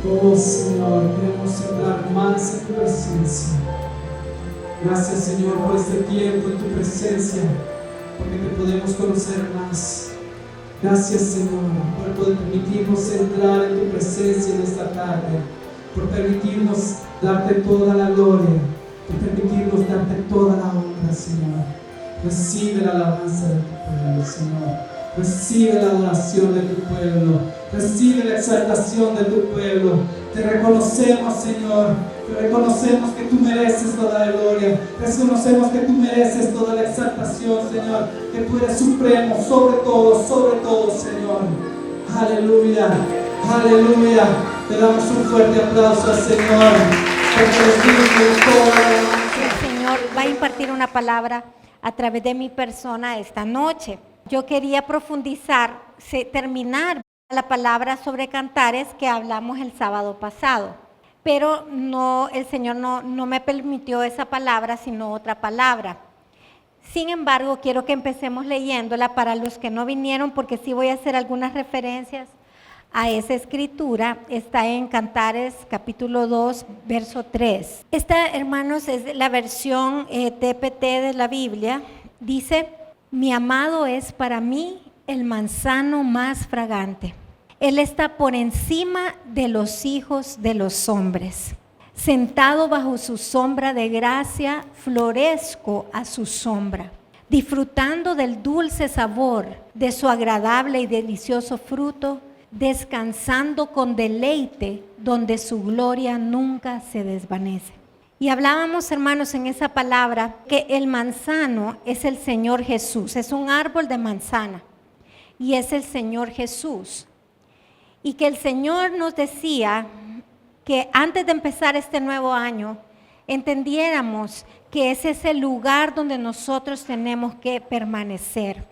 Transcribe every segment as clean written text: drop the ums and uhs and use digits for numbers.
Oh Señor, queremos entrar más en tu presencia. Gracias Señor por este tiempo en tu presencia, porque te podemos conocer más. Gracias Señor por poder permitirnos entrar en tu presencia en esta tarde, por permitirnos darte toda la gloria, por permitirnos darte toda la honra, Señor. Recibe la alabanza de tu pueblo, Señor. Recibe la adoración de tu pueblo. Recibe la exaltación de tu pueblo. Te reconocemos, Señor. Te reconocemos que tú mereces toda la gloria. Reconocemos que tú mereces toda la exaltación, Señor. Que tú eres supremo sobre todo, Señor. Aleluya, aleluya. Te damos un fuerte aplauso al Señor. El Señor va a impartir una palabra a través de mi persona esta noche. Yo quería profundizar, terminar la palabra sobre cantares que hablamos el sábado pasado, pero el Señor no me permitió esa palabra, sino otra palabra. Sin embargo, quiero que empecemos leyéndola para los que no vinieron, porque sí voy a hacer algunas referencias a esa escritura. Está en Cantares capítulo 2, verso 3. Esta, hermanos, es la versión TPT de la Biblia. Dice: mi amado es para mí el manzano más fragante. Él está por encima de los hijos de los hombres. Sentado bajo su sombra de gracia, florezco a su sombra, disfrutando del dulce sabor de su agradable y delicioso fruto, descansando con deleite donde su gloria nunca se desvanece. Y hablábamos, hermanos, en esa palabra que el manzano es el Señor Jesús, es un árbol de manzana y es el Señor Jesús. Y que el Señor nos decía que antes de empezar este nuevo año, entendiéramos que ese es el lugar donde nosotros tenemos que permanecer,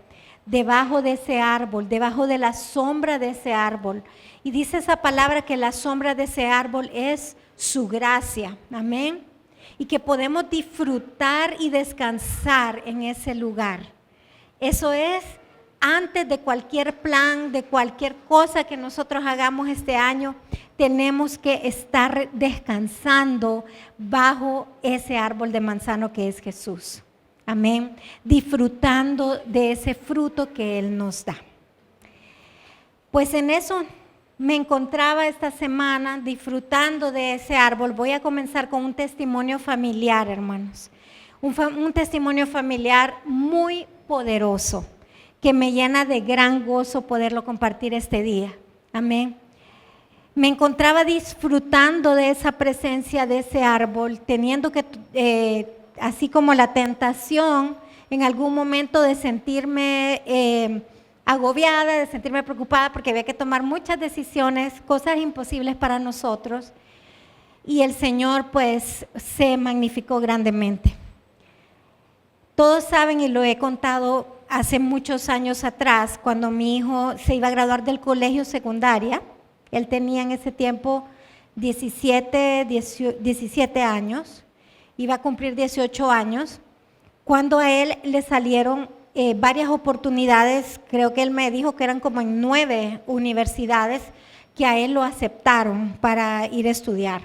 debajo de ese árbol, debajo de la sombra de ese árbol. Y dice esa palabra que la sombra de ese árbol es su gracia, amén. Y que podemos disfrutar y descansar en ese lugar. Eso es antes de cualquier plan, de cualquier cosa que nosotros hagamos este año, tenemos que estar descansando bajo ese árbol de manzano que es Jesús. Amén. Disfrutando de ese fruto que Él nos da. Pues en eso me encontraba esta semana disfrutando de ese árbol. Voy a comenzar con un testimonio familiar, hermanos. Un testimonio familiar muy poderoso, que me llena de gran gozo poderlo compartir este día. Amén. Me encontraba disfrutando de esa presencia de ese árbol, teniendo que, así como la tentación en algún momento de sentirme agobiada, de sentirme preocupada, porque había que tomar muchas decisiones, cosas imposibles para nosotros. Y el Señor pues se magnificó grandemente. Todos saben, y lo he contado hace muchos años atrás, cuando mi hijo se iba a graduar del colegio secundaria, él tenía en ese tiempo 17 años, iba a cumplir 18 años, cuando a él le salieron varias oportunidades. Creo que él me dijo que eran como en 9 universidades que a él lo aceptaron para ir a estudiar.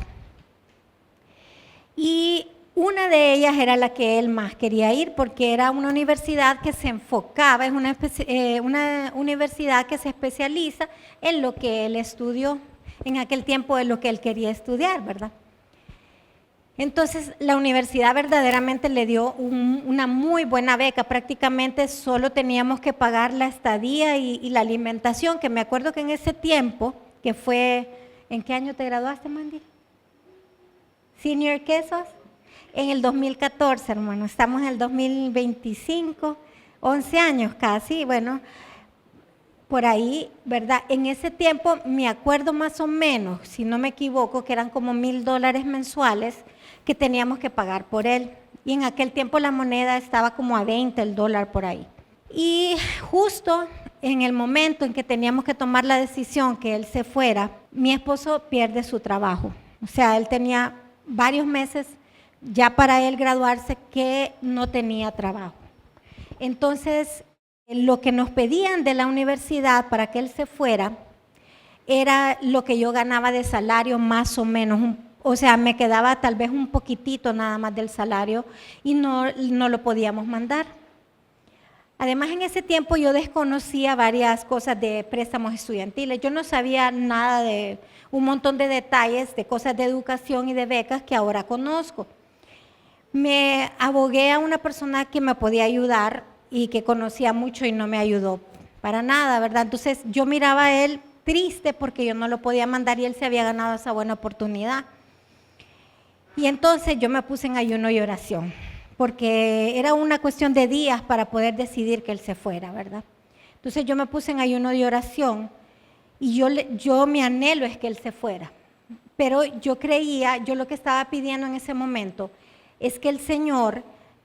Y una de ellas era la que él más quería ir, porque era una universidad que se enfocaba, es una universidad que se especializa en lo que él estudió, en aquel tiempo en lo que él quería estudiar, ¿verdad? Entonces la universidad verdaderamente le dio una muy buena beca. Prácticamente solo teníamos que pagar la estadía y la alimentación, que me acuerdo que en ese tiempo, que fue, ¿en qué año te graduaste, Mandy? ¿Senior qué sos? En el 2014, hermano, estamos en el 2025, 11 años casi, bueno, por ahí, ¿verdad? En ese tiempo me acuerdo más o menos, si no me equivoco, que eran como $1,000 mensuales que teníamos que pagar por él. Y en aquel tiempo la moneda estaba como a 20 el dólar por ahí. Y justo en el momento en que teníamos que tomar la decisión que él se fuera, mi esposo pierde su trabajo. O sea, él tenía varios meses ya para él graduarse que no tenía trabajo. Entonces, lo que nos pedían de la universidad para que él se fuera era lo que yo ganaba de salario más o menos, o sea, me quedaba tal vez un poquitito nada más del salario y no lo podíamos mandar. Además, en ese tiempo yo desconocía varias cosas de préstamos estudiantiles. Yo no sabía nada de un montón de detalles de cosas de educación y de becas que ahora conozco. Me abogué a una persona que me podía ayudar y que conocía mucho y no me ayudó para nada, ¿verdad? Entonces yo miraba a él triste porque yo no lo podía mandar y él se había ganado esa buena oportunidad. Y entonces yo me puse en ayuno y oración, porque era una cuestión de días para poder decidir que él se fuera, ¿verdad? Entonces yo me puse en ayuno y oración y yo mi anhelo es que él se fuera. Pero yo lo que estaba pidiendo en ese momento es que el Señor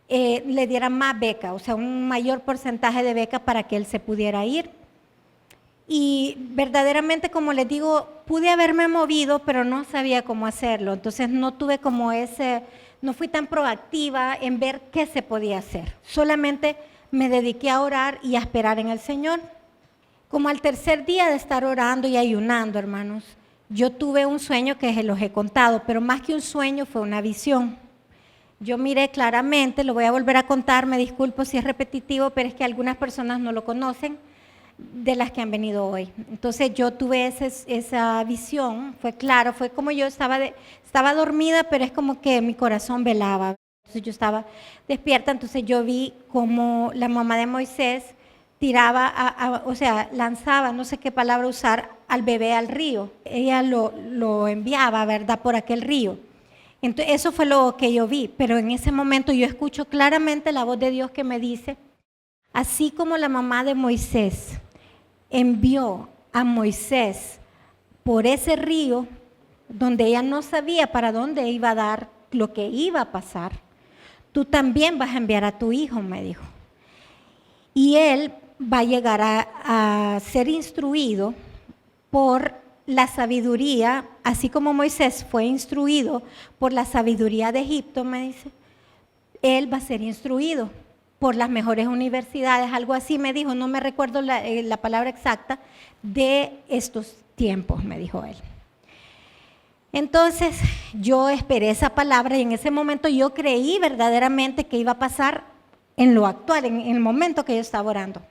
le diera más beca, o sea, un mayor porcentaje de beca para que él se pudiera ir. Y verdaderamente, como les digo, pude haberme movido, pero no sabía cómo hacerlo. Entonces no tuve no fui tan proactiva en ver qué se podía hacer. Solamente me dediqué a orar y a esperar en el Señor. Como al tercer día de estar orando y ayunando, hermanos, yo tuve un sueño que se los he contado, pero más que un sueño fue una visión. Yo miré claramente, lo voy a volver a contar, me disculpo si es repetitivo, pero es que algunas personas no lo conocen, de las que han venido hoy. Entonces yo tuve esa visión, fue claro, fue como yo estaba dormida, pero es como que mi corazón velaba. Entonces yo estaba despierta, entonces yo vi como la mamá de Moisés tiraba, o sea, lanzaba, no sé qué palabra usar, al bebé al río. Ella lo enviaba, ¿verdad?, por aquel río. Entonces eso fue lo que yo vi, pero en ese momento yo escucho claramente la voz de Dios que me dice, así como la mamá de Moisés envió a Moisés por ese río donde ella no sabía para dónde iba a dar lo que iba a pasar, tú también vas a enviar a tu hijo, me dijo. Y él va a llegar a ser instruido por la sabiduría, así como Moisés fue instruido por la sabiduría de Egipto, me dice, él va a ser instruido por las mejores universidades, algo así me dijo, no me recuerdo la palabra exacta, de estos tiempos, me dijo él. Entonces yo esperé esa palabra y en ese momento yo creí verdaderamente que iba a pasar en lo actual, en el momento que yo estaba orando.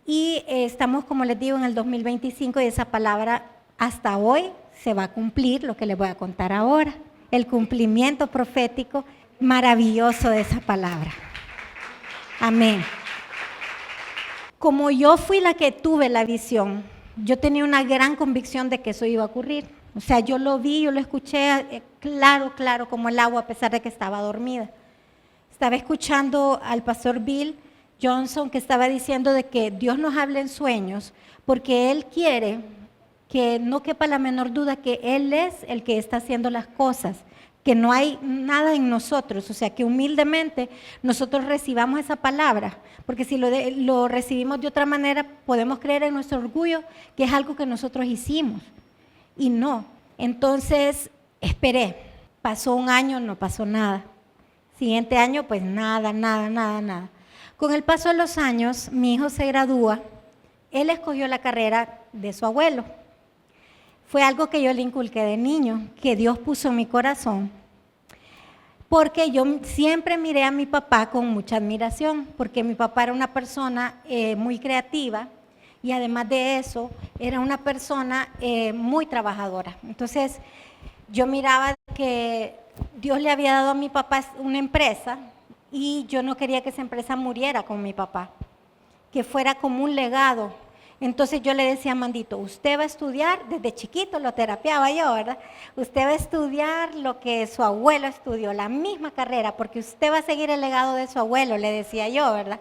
Y estamos, como les digo, en el 2025 y esa palabra hasta hoy se va a cumplir, lo que les voy a contar ahora, el cumplimiento profético maravilloso de esa palabra. Amén. Como yo fui la que tuve la visión, yo tenía una gran convicción de que eso iba a ocurrir. O sea, yo lo vi, yo lo escuché claro como el agua, a pesar de que estaba dormida. Estaba escuchando al pastor Bill Johnson que estaba diciendo de que Dios nos habla en sueños porque Él quiere que no quepa la menor duda que Él es el que está haciendo las cosas, que no hay nada en nosotros, o sea, que humildemente nosotros recibamos esa palabra, porque si lo recibimos de otra manera, podemos creer en nuestro orgullo que es algo que nosotros hicimos, y no. Entonces, esperé, pasó un año, no pasó nada. Siguiente año, pues nada. Con el paso de los años, mi hijo se gradúa, él escogió la carrera de su abuelo. Fue algo que yo le inculqué de niño, que Dios puso en mi corazón, porque yo siempre miré a mi papá con mucha admiración, porque mi papá era una persona muy creativa y además de eso, era una persona muy trabajadora. Entonces, yo miraba que Dios le había dado a mi papá una empresa y yo no quería que esa empresa muriera con mi papá, que fuera como un legado. Entonces yo le decía a Mandito, usted va a estudiar, desde chiquito lo terapiaba yo, ¿verdad? Usted va a estudiar lo que su abuelo estudió, la misma carrera, porque usted va a seguir el legado de su abuelo, le decía yo, ¿verdad?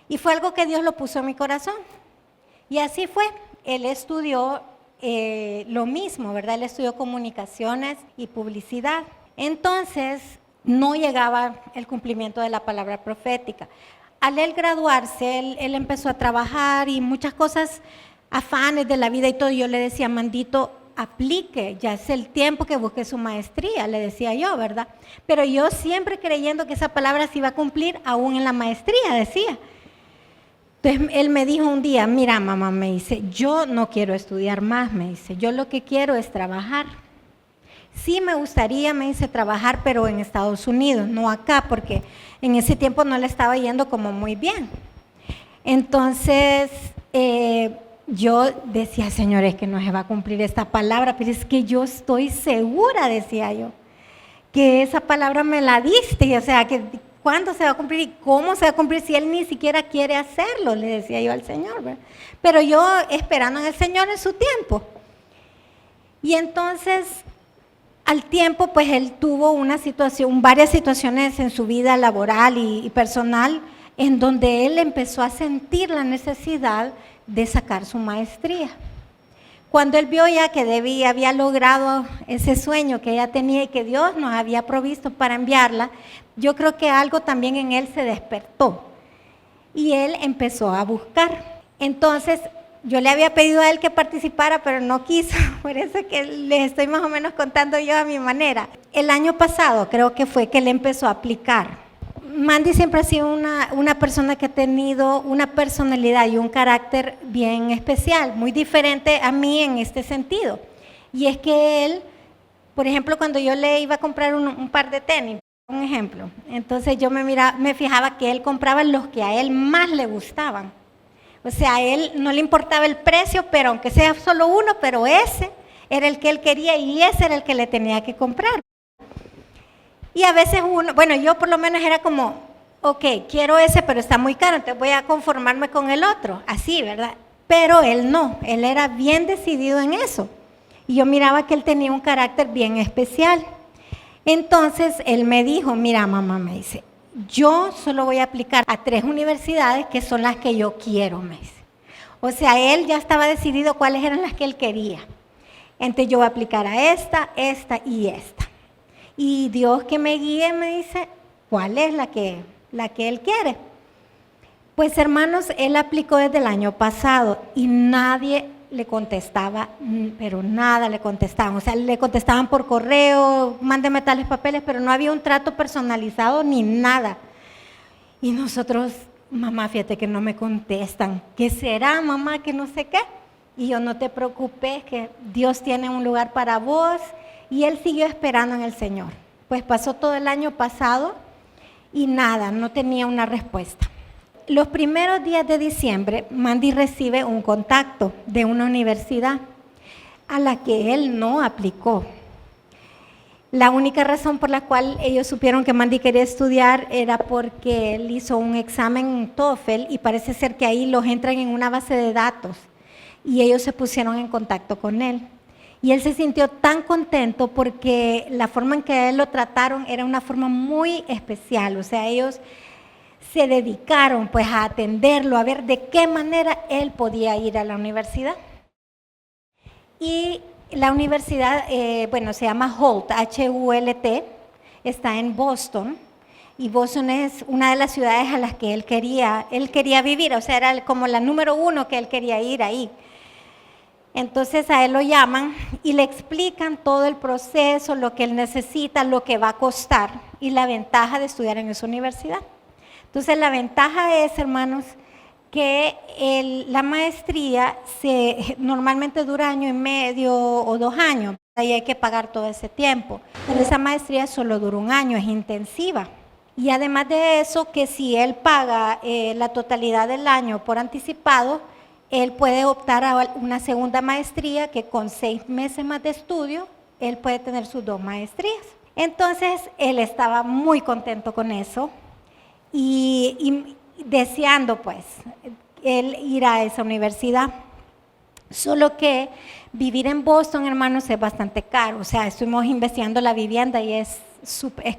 Y fue algo que Dios lo puso en mi corazón. Y así fue, él estudió lo mismo, ¿verdad? Él estudió comunicaciones y publicidad. Entonces no llegaba el cumplimiento de la palabra profética. Al él graduarse, él empezó a trabajar y muchas cosas, afanes de la vida y todo. Yo le decía, Mandito, aplique, ya es el tiempo que busque su maestría, le decía yo, ¿verdad? Pero yo siempre creyendo que esa palabra se iba a cumplir aún en la maestría, decía. Entonces él me dijo un día, mira mamá, me dice, yo no quiero estudiar más, me dice, yo lo que quiero es trabajar. Sí me gustaría, me dice, trabajar, pero en Estados Unidos, no acá, porque en ese tiempo no le estaba yendo como muy bien. Entonces, yo decía, Señor, es que no se va a cumplir esta palabra, pero es que yo estoy segura, decía yo, que esa palabra me la diste, o sea, que cuándo se va a cumplir y cómo se va a cumplir si Él ni siquiera quiere hacerlo, le decía yo al Señor, ¿verdad? Pero yo esperando en el Señor en su tiempo. Y entonces, al tiempo, pues Él tuvo varias situaciones en su vida laboral y personal, en donde Él empezó a sentir la necesidad de sacar su maestría. Cuando Él vio ya que había logrado ese sueño que ella tenía y que Dios nos había provisto para enviarla, yo creo que algo también en Él se despertó y Él empezó a buscar. Entonces, yo le había pedido a Él que participara, pero no quiso, por eso que les estoy más o menos contando yo a mi manera. El año pasado creo que fue que Él empezó a aplicar. Mandy siempre ha sido una persona que ha tenido una personalidad y un carácter bien especial, muy diferente a mí en este sentido. Y es que él, por ejemplo, cuando yo le iba a comprar un par de tenis, un ejemplo, entonces yo me fijaba que él compraba los que a él más le gustaban. O sea, a él no le importaba el precio, pero aunque sea solo uno, pero ese era el que él quería y ese era el que le tenía que comprar. Y a veces yo por lo menos era como, ok, quiero ese, pero está muy caro, entonces voy a conformarme con el otro, así, ¿verdad? Pero él no, él era bien decidido en eso. Y yo miraba que él tenía un carácter bien especial. Entonces, él me dijo, mira mamá, me dice, yo solo voy a aplicar a 3 universidades que son las que yo quiero, me dice. O sea, él ya estaba decidido cuáles eran las que él quería. Entonces yo voy a aplicar a esta y esta. Y Dios que me guíe, me dice, ¿cuál es la que Él quiere? Pues hermanos, Él aplicó desde el año pasado y nadie le contestaba, pero nada le contestaban. O sea, le contestaban por correo, mándeme tales papeles, pero no había un trato personalizado ni nada. Y nosotros, mamá, fíjate que no me contestan. ¿Qué será, mamá? Que no sé qué. Y yo, no te preocupes, que Dios tiene un lugar para vos. Y él siguió esperando en el Señor. Pues pasó todo el año pasado y nada, no tenía una respuesta. Los primeros días de diciembre, Mandy recibe un contacto de una universidad a la que él no aplicó. La única razón por la cual ellos supieron que Mandy quería estudiar era porque él hizo un examen TOEFL y parece ser que ahí los entran en una base de datos y ellos se pusieron en contacto con él. Y él se sintió tan contento porque la forma en que él lo trataron era una forma muy especial. O sea, ellos se dedicaron pues a atenderlo, a ver de qué manera él podía ir a la universidad. Y la universidad, se llama Hult, H-U-L-T, está en Boston. Y Boston es una de las ciudades a las que él quería vivir. O sea, era como la número 1 que él quería ir ahí. Entonces a él lo llaman y le explican todo el proceso, lo que él necesita, lo que va a costar y la ventaja de estudiar en esa universidad. Entonces la ventaja es, hermanos, que la maestría normalmente dura 1 año y medio o 2 años, ahí hay que pagar todo ese tiempo. Pero esa maestría solo dura 1 año, es intensiva. Y además de eso, que si él paga la totalidad del año por anticipado, él puede optar a una segunda maestría que con 6 meses más de estudio, él puede tener sus 2 maestrías. Entonces, él estaba muy contento con eso y deseando, pues, él ir a esa universidad. Solo que vivir en Boston, hermanos, es bastante caro. O sea, estuvimos investigando la vivienda y es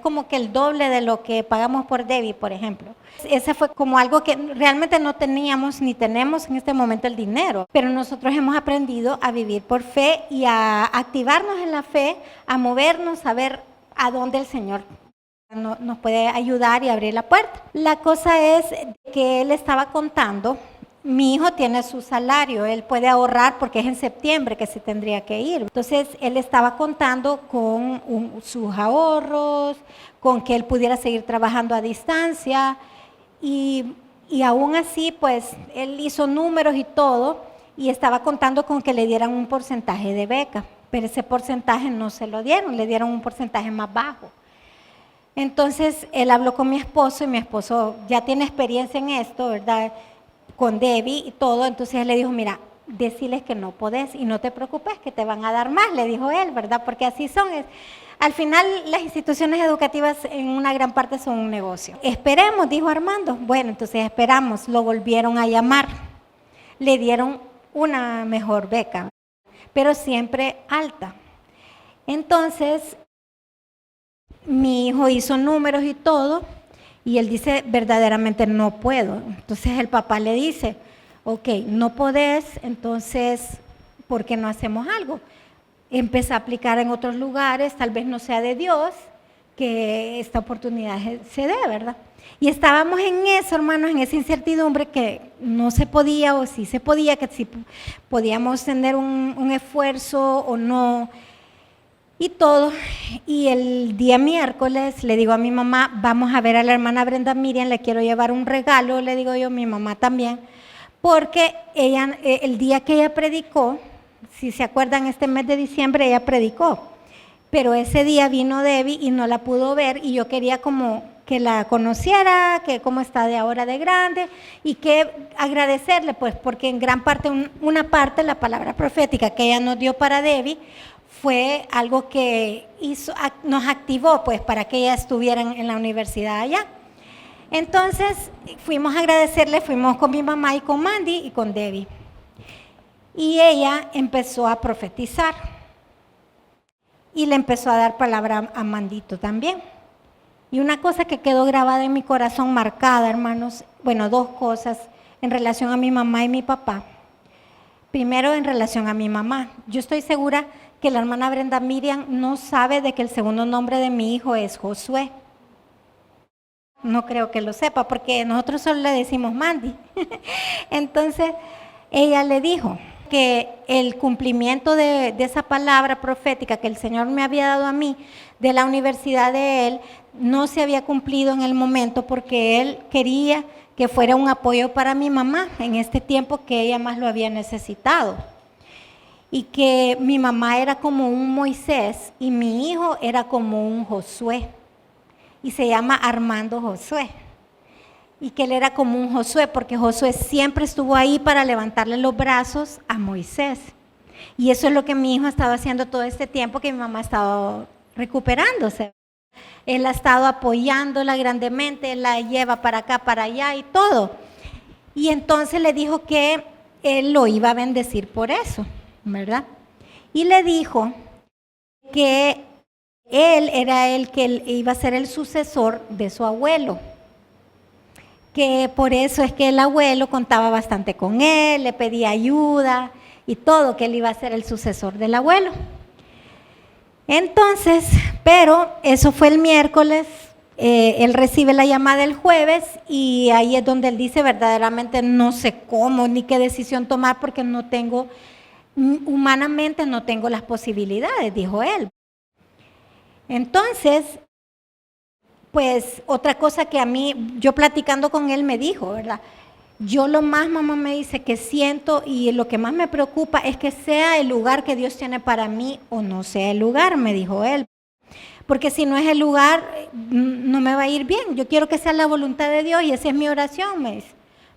como que el doble de lo que pagamos por Debbie, por ejemplo. Ese fue como algo que realmente no teníamos ni tenemos en este momento el dinero, pero nosotros hemos aprendido a vivir por fe y a activarnos en la fe, a movernos, a ver a dónde el Señor nos puede ayudar y abrir la puerta. La cosa es que él estaba contando, mi hijo tiene su salario, él puede ahorrar porque es en septiembre que se tendría que ir. Entonces, él estaba contando con sus ahorros, con que él pudiera seguir trabajando a distancia y Y aún así, pues, él hizo números y todo, y estaba contando con que le dieran un porcentaje de beca, pero ese porcentaje no se lo dieron, le dieron un porcentaje más bajo. Entonces, él habló con mi esposo, y mi esposo ya tiene experiencia en esto, ¿verdad?, con Debbie y todo. Entonces él le dijo, mira, decirles que no podés y no te preocupes que te van a dar más, le dijo él, ¿verdad? Porque así son. Al final las instituciones educativas en una gran parte son un negocio. Esperemos, dijo Armando. Bueno, entonces esperamos, lo volvieron a llamar. Le dieron una mejor beca, pero siempre alta. Entonces, mi hijo hizo números y todo, y él dice, verdaderamente no puedo. Entonces el papá le dice, ok, no podés, entonces, ¿por qué no hacemos algo? Empieza a aplicar en otros lugares, tal vez no sea de Dios que esta oportunidad se dé, ¿verdad? Y estábamos en eso, hermanos, en esa incertidumbre que no se podía o sí se podía, que si podíamos tener un esfuerzo o no, y todo. Y el día miércoles le digo a mi mamá, vamos a ver a la hermana Brenda Miriam, le quiero llevar un regalo, le digo yo, mi mamá también, porque ella, el día que ella predicó, si se acuerdan, este mes de diciembre ella predicó, pero ese día vino Debbie y no la pudo ver, y yo quería como que la conociera, que cómo está de ahora de grande, y que agradecerle, pues, porque en gran parte, una parte, la palabra profética que ella nos dio para Debbie, fue algo que nos activó, pues, para que ella estuviera en la universidad allá. Entonces, fuimos a agradecerle, fuimos con mi mamá y con Mandy y con Debbie. Y ella empezó a profetizar. Y le empezó a dar palabra a Mandito también. Y una cosa que quedó grabada en mi corazón, marcada, hermanos, bueno, dos cosas en relación a mi mamá y mi papá. Primero, en relación a mi mamá. Yo estoy segura que la hermana Brenda Miriam no sabe de que el segundo nombre de mi hijo es Josué. No creo que lo sepa, porque nosotros solo le decimos Mandy. Entonces, ella le dijo que el cumplimiento de esa palabra profética que el Señor me había dado a mí, de la universidad de él, no se había cumplido en el momento, porque él quería que fuera un apoyo para mi mamá en este tiempo que ella más lo había necesitado. Y que mi mamá era como un Moisés y mi hijo era como un Josué. Y se llama Armando Josué. Y que él era como un Josué, porque Josué siempre estuvo ahí para levantarle los brazos a Moisés. Y eso es lo que mi hijo ha estado haciendo todo este tiempo que mi mamá ha estado recuperándose. Él ha estado apoyándola grandemente, él la lleva para acá, para allá y todo. Y entonces le dijo que él lo iba a bendecir por eso, ¿verdad? Y le dijo que él era el que iba a ser el sucesor de su abuelo, que por eso es que el abuelo contaba bastante con él, le pedía ayuda y todo, que él iba a ser el sucesor del abuelo. Entonces, pero eso fue el miércoles, él recibe la llamada el jueves y ahí es donde él dice, verdaderamente no sé cómo ni qué decisión tomar porque no tengo, humanamente no tengo las posibilidades, dijo él. Entonces, pues otra cosa que a mí, yo platicando con él me dijo, ¿verdad? Yo lo más, mamá me dice, que siento y lo que más me preocupa es que sea el lugar que Dios tiene para mí o no sea el lugar, me dijo él. Porque si no es el lugar, no me va a ir bien. Yo quiero que sea la voluntad de Dios y esa es mi oración, me dice.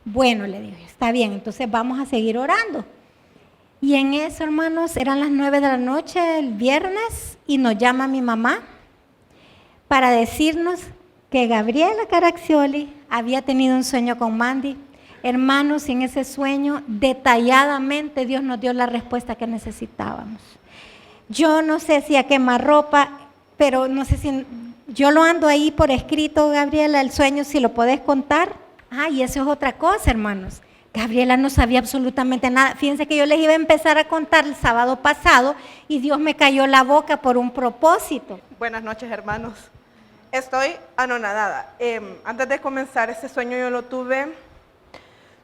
Bueno, le dije, está bien, entonces vamos a seguir orando. Y en eso, hermanos, eran las 9 de la noche el viernes y nos llama mi mamá para decirnos que Gabriela Caraccioli había tenido un sueño con Mandy. Hermanos, y en ese sueño, detalladamente, Dios nos dio la respuesta que necesitábamos. Yo no sé si a quemarropa, pero no sé si, yo lo ando ahí por escrito, Gabriela, el sueño, si lo podés contar. Y eso es otra cosa, hermanos. Gabriela no sabía absolutamente nada. Fíjense que yo les iba a empezar a contar el sábado pasado y Dios me cayó la boca por un propósito. Buenas noches, hermanos. Estoy anonadada. Antes de comenzar este sueño yo lo tuve,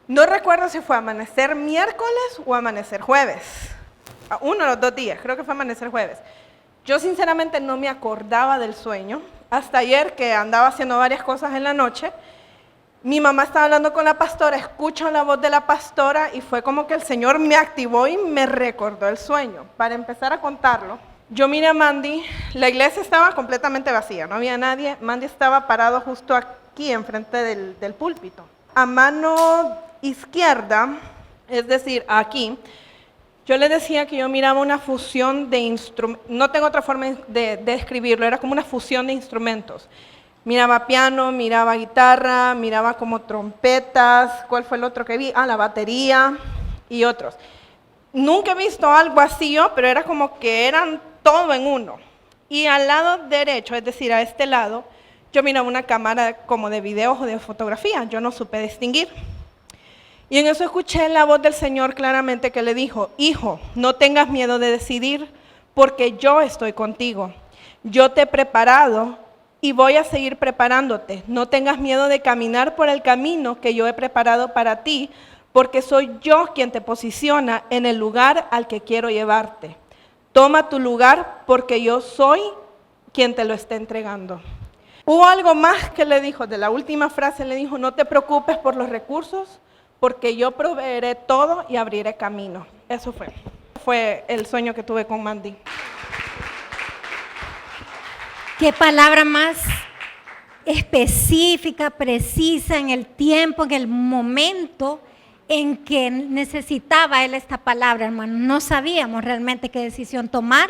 no recuerdo si fue amanecer miércoles o amanecer jueves. Uno de los 2 días, creo que fue amanecer jueves. Yo sinceramente no me acordaba del sueño hasta ayer que andaba haciendo varias cosas en la noche Mi mamá estaba hablando con la pastora, escucho la voz de la pastora y fue como que el Señor me activó y me recordó el sueño. Para empezar a contarlo, yo miré a Mandy, la iglesia estaba completamente vacía, no había nadie. Mandy estaba parado justo aquí, enfrente del púlpito. A mano izquierda, es decir, aquí, yo le decía que yo miraba una fusión de instrumentos, no tengo otra forma de describirlo, era como una fusión de instrumentos. Miraba piano, miraba guitarra, miraba como trompetas, ¿cuál fue el otro que vi? La batería y otros. Nunca he visto algo así yo, pero era como que eran todo en uno. Y al lado derecho, es decir, a este lado, yo miraba una cámara como de videos o de fotografía, yo no supe distinguir. Y en eso escuché la voz del Señor claramente que le dijo, hijo, no tengas miedo de decidir, porque yo estoy contigo. Yo te he preparado y voy a seguir preparándote. No tengas miedo de caminar por el camino que yo he preparado para ti, porque soy yo quien te posiciona en el lugar al que quiero llevarte. Toma tu lugar porque yo soy quien te lo está entregando. Hubo algo más que le dijo, de la última frase le dijo, no te preocupes por los recursos, porque yo proveeré todo y abriré camino. Eso fue el sueño que tuve con Mandy. Qué palabra más específica, precisa, en el tiempo, en el momento en que necesitaba él esta palabra, hermano. No sabíamos realmente qué decisión tomar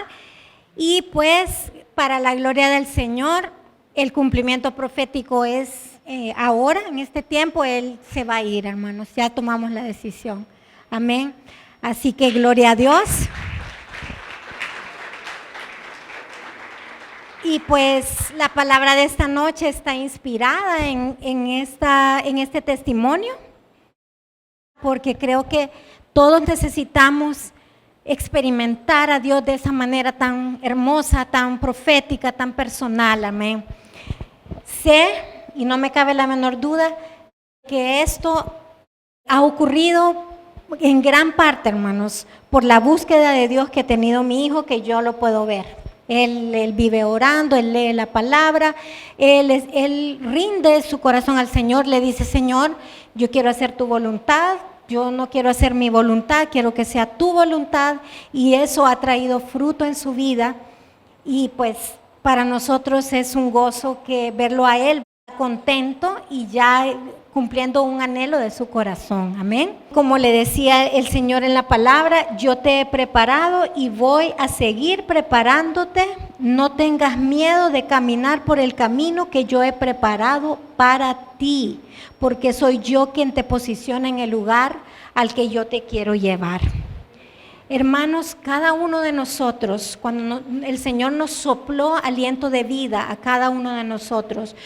y pues para la gloria del Señor, el cumplimiento profético es ahora, en este tiempo, él se va a ir, hermanos. Ya tomamos la decisión. Amén. Así que gloria a Dios. Y pues la palabra de esta noche está inspirada en este testimonio, porque creo que todos necesitamos experimentar a Dios de esa manera tan hermosa, tan profética, tan personal. Amén. Sé, y no me cabe la menor duda, que esto ha ocurrido en gran parte, hermanos, por la búsqueda de Dios que ha tenido mi hijo, que yo lo puedo ver. Él vive orando, él lee la palabra, él rinde su corazón al Señor, le dice, Señor, yo quiero hacer tu voluntad, yo no quiero hacer mi voluntad, quiero que sea tu voluntad, y eso ha traído fruto en su vida, y pues para nosotros es un gozo que verlo a él contento y ya cumpliendo un anhelo de su corazón. Amén. Como le decía el Señor en la palabra, yo te he preparado y voy a seguir preparándote. No tengas miedo de caminar por el camino que yo he preparado para ti, porque soy yo quien te posiciona en el lugar al que yo te quiero llevar. Hermanos, cada uno de nosotros, cuando el Señor nos sopló aliento de vida a cada uno de nosotros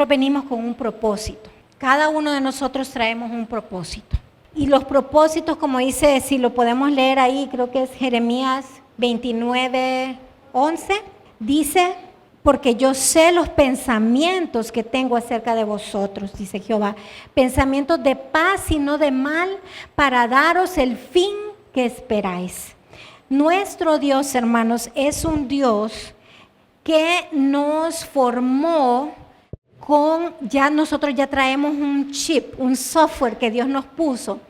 venimos con un propósito. Cada uno de nosotros traemos un propósito. Y los propósitos, como dice, si lo podemos leer ahí, creo que es Jeremías 29:11, dice, porque yo sé los pensamientos que tengo acerca de vosotros, dice Jehová, pensamientos de paz y no de mal, para daros el fin que esperáis. Nuestro Dios, hermanos, es un Dios que nos formó nosotros ya traemos un chip, un software que Dios nos puso,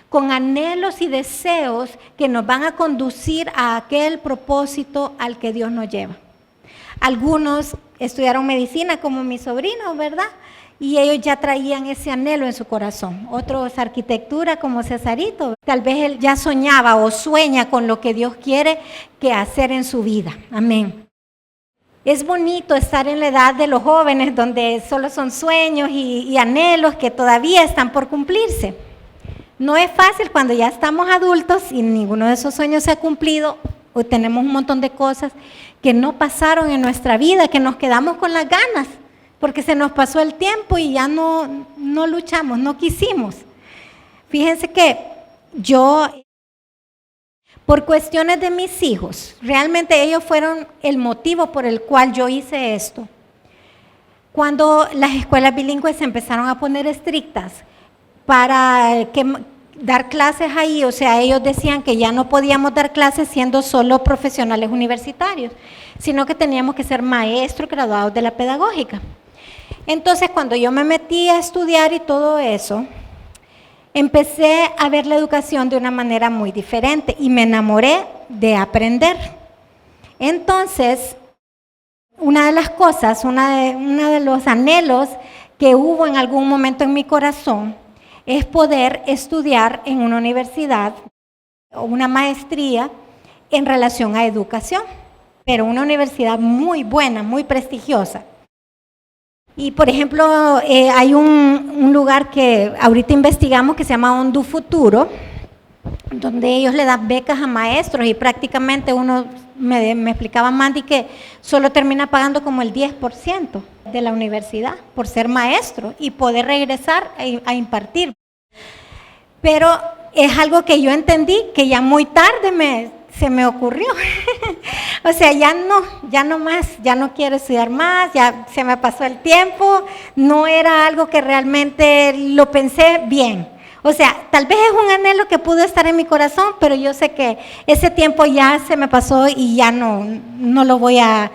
con anhelos y deseos que nos van a conducir a aquel propósito al que Dios nos lleva. Algunos estudiaron medicina como mi sobrino, ¿verdad? Y ellos ya traían ese anhelo en su corazón. Otros arquitectura como Cesarito. Tal vez él ya soñaba o sueña con lo que Dios quiere que hacer en su vida. Amén. Es bonito estar en la edad de los jóvenes donde solo son sueños y anhelos que todavía están por cumplirse. No es fácil cuando ya estamos adultos y ninguno de esos sueños se ha cumplido o tenemos un montón de cosas que no pasaron en nuestra vida, que nos quedamos con las ganas porque se nos pasó el tiempo y ya no luchamos, no quisimos. Fíjense que yo, por cuestiones de mis hijos, realmente ellos fueron el motivo por el cual yo hice esto. Cuando las escuelas bilingües se empezaron a poner estrictas para dar clases ahí, o sea, ellos decían que ya no podíamos dar clases siendo solo profesionales universitarios, sino que teníamos que ser maestros graduados de la pedagógica. Entonces, cuando yo me metí a estudiar y todo eso, empecé a ver la educación de una manera muy diferente y me enamoré de aprender. Entonces, una de las cosas, uno de los anhelos que hubo en algún momento en mi corazón es poder estudiar en una universidad o una maestría en relación a educación, pero una universidad muy buena, muy prestigiosa. Y por ejemplo, hay un lugar que ahorita investigamos que se llama Ondu Futuro, donde ellos le dan becas a maestros y prácticamente me explicaba Mandy que solo termina pagando como el 10% de la universidad por ser maestro y poder regresar a impartir. Pero es algo que yo entendí que ya muy tarde se me ocurrió. O sea, ya no más, ya no quiero estudiar más, ya se me pasó el tiempo, no era algo que realmente lo pensé bien. O sea, tal vez es un anhelo que pudo estar en mi corazón, pero yo sé que ese tiempo ya se me pasó y ya no lo voy a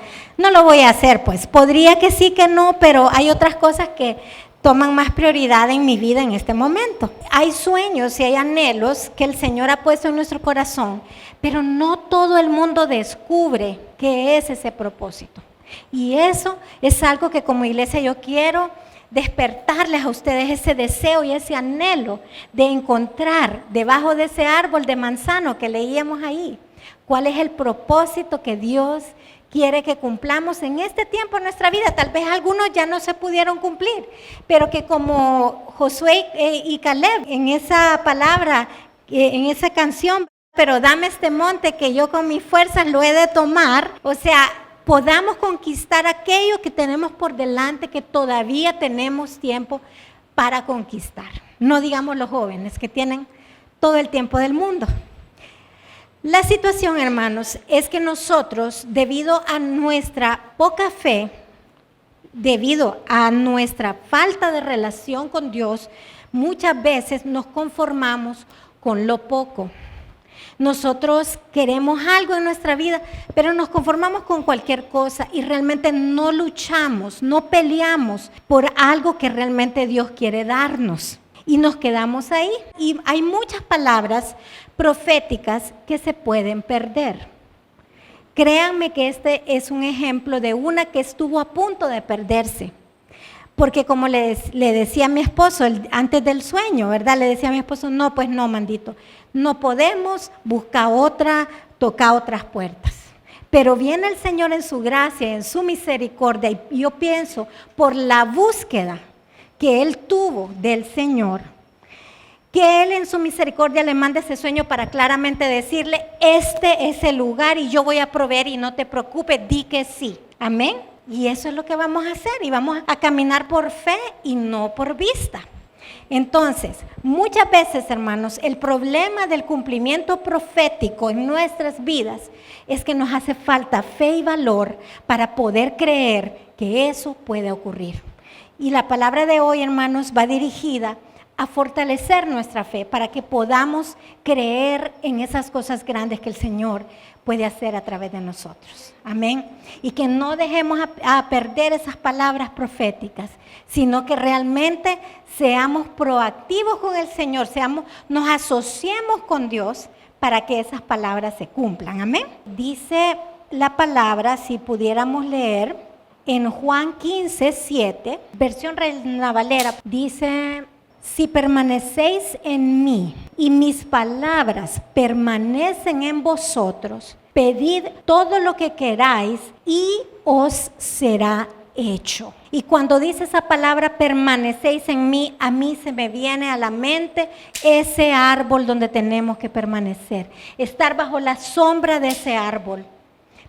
hacer, pues. Podría que sí, que no, pero hay otras cosas que toman más prioridad en mi vida en este momento. Hay sueños y hay anhelos que el Señor ha puesto en nuestro corazón, pero no todo el mundo descubre qué es ese propósito. Y eso es algo que como iglesia yo quiero despertarles a ustedes ese deseo y ese anhelo de encontrar debajo de ese árbol de manzano que leíamos ahí, cuál es el propósito que Dios quiere que cumplamos en este tiempo de nuestra vida. Tal vez algunos ya no se pudieron cumplir, pero que como Josué y Caleb en esa palabra, en esa canción, pero dame este monte que yo con mis fuerzas lo he de tomar, o sea, podamos conquistar aquello que tenemos por delante, que todavía tenemos tiempo para conquistar. No digamos los jóvenes que tienen todo el tiempo del mundo. La situación, hermanos, es que nosotros, debido a nuestra poca fe, debido a nuestra falta de relación con Dios, muchas veces nos conformamos con lo poco. Nosotros queremos algo en nuestra vida, pero nos conformamos con cualquier cosa y realmente no luchamos, no peleamos por algo que realmente Dios quiere darnos. Y nos quedamos ahí. Y hay muchas palabras proféticas que se pueden perder. Créanme que este es un ejemplo de una que estuvo a punto de perderse. Porque como le decía a mi esposo antes del sueño, ¿verdad? Le decía a mi esposo, no, pues no, Mandito, no podemos, buscar otra, tocar otras puertas. Pero viene el Señor en su gracia, en su misericordia, y yo pienso, por la búsqueda que Él tuvo del Señor, que Él en su misericordia le manda ese sueño para claramente decirle, este es el lugar y yo voy a proveer y no te preocupes, di que sí. Amén. Y eso es lo que vamos a hacer y vamos a caminar por fe y no por vista. Entonces, muchas veces, hermanos, el problema del cumplimiento profético en nuestras vidas es que nos hace falta fe y valor para poder creer que eso puede ocurrir. Y la palabra de hoy, hermanos, va dirigida a fortalecer nuestra fe para que podamos creer en esas cosas grandes que el Señor puede hacer a través de nosotros. Amén. Y que no dejemos a perder esas palabras proféticas, sino que realmente seamos proactivos con el Señor, nos asociemos con Dios para que esas palabras se cumplan. Amén. Dice la palabra, si pudiéramos leer, en Juan 15:7, versión Reina Valera, dice: si permanecéis en mí y mis palabras permanecen en vosotros, pedid todo lo que queráis y os será hecho. Y cuando dice esa palabra, permanecéis en mí, a mí se me viene a la mente ese árbol donde tenemos que permanecer, estar bajo la sombra de ese árbol,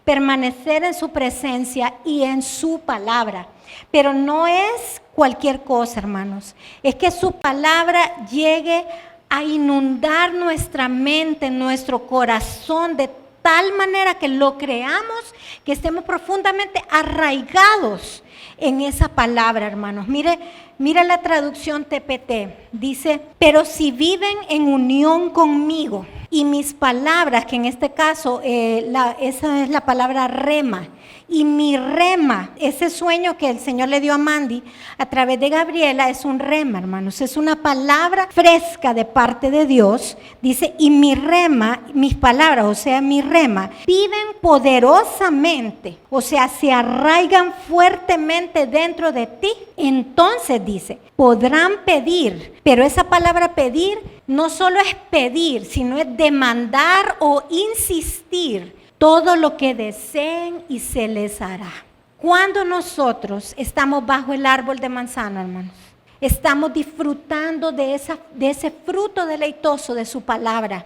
permanecer en su presencia y en su palabra. Pero no es cualquier cosa, hermanos, es que su palabra llegue a inundar nuestra mente, nuestro corazón, de tal manera que lo creamos, que estemos profundamente arraigados en esa palabra, hermanos. Mire la traducción TPT, dice: pero si viven en unión conmigo y mis palabras, que en este caso esa es la palabra rema, y mi rema, ese sueño que el Señor le dio a Mandy a través de Gabriela es un rema, hermanos, es una palabra fresca de parte de Dios. Dice, y mi rema, mis palabras, o sea, mi rema, viven poderosamente, o sea, se arraigan fuertemente dentro de ti. Entonces dice, podrán pedir, pero esa palabra pedir no solo es pedir, sino es demandar o insistir. Todo lo que deseen y se les hará. Cuando nosotros estamos bajo el árbol de manzana, hermanos, estamos disfrutando de ese fruto deleitoso de su palabra.